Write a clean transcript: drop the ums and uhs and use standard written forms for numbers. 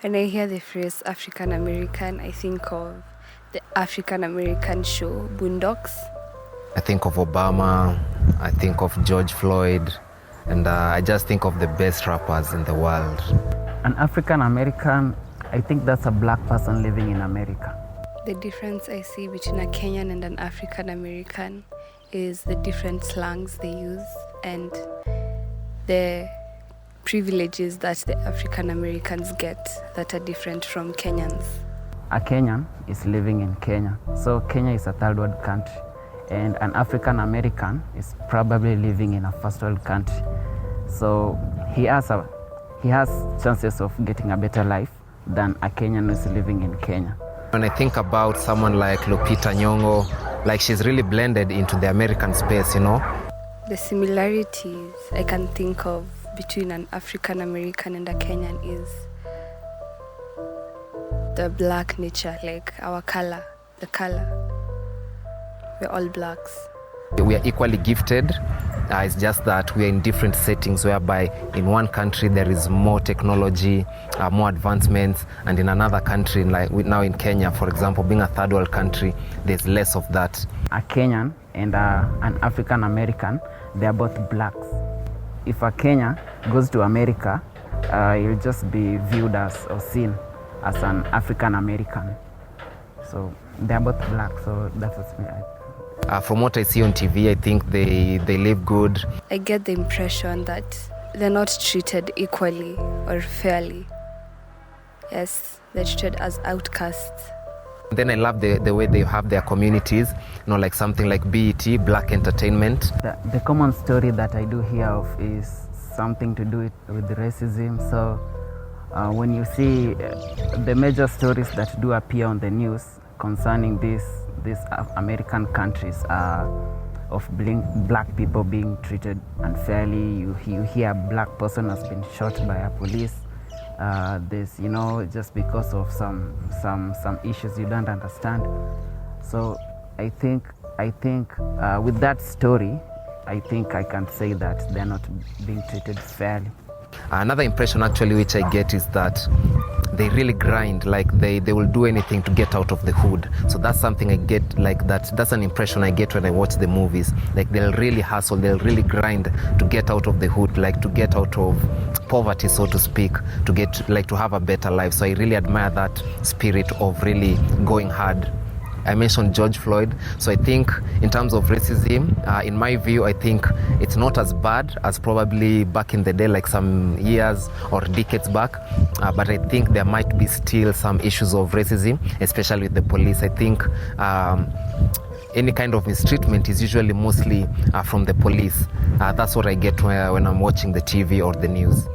When I hear the phrase African American, I think of the African American show, Boondocks. I think of Obama, I think of George Floyd, and I just think of the best rappers in the world. An African American, I think that's a black person living in America. The difference I see between a Kenyan and an African American is the different slangs they use and the privileges that the African Americans get that are different from Kenyans. A Kenyan is living in Kenya, so Kenya is a third world country, and an African American is probably living in a first world country. So he has chances of getting a better life than a Kenyan who is living in Kenya. When I think about someone like Lupita Nyong'o, like she's really blended into the American space, you know? The similarities I can think of between an African American and a Kenyan is the black nature, like our color, the color. We're all blacks. We are equally gifted. It's just that we are in different settings whereby in one country there is more technology, more advancements, and in another country, like now in Kenya, for example, being a third world country, there's less of that. A Kenyan and an African American, they are both blacks. If a Kenyan goes to America, he'll just be viewed as or seen as an African American. So they are both black, so that's what's me. From what I see on TV, I think they live good. I get the impression that they're not treated equally or fairly. Yes, they're treated as outcasts. Then I love the way they have their communities, you know, like something like BET, Black Entertainment. The common story that I do hear of is something to do with racism. So when you see the major stories that do appear on the news concerning these American countries of black people being treated unfairly, you hear a black person has been shot by a police. This, you know, just because of some issues you don't understand. So I think with that story, I think I can say that they're not being treated fairly. Another impression actually which I get is that they really grind, like they will do anything to get out of the hood. So that's something I get, like that's an impression I get when I watch the movies. Like they'll really hustle, they'll really grind to get out of the hood, like to get out of poverty, so to speak, to get like to have a better life. So I really admire that spirit of really going hard. I mentioned George Floyd, so I think in terms of racism, in my view, I think it's not as bad as probably back in the day, like some years or decades back, but I think there might be still some issues of racism, especially with the police. I think any kind of mistreatment is usually mostly from the police. That's what I get when I'm watching the TV or the news.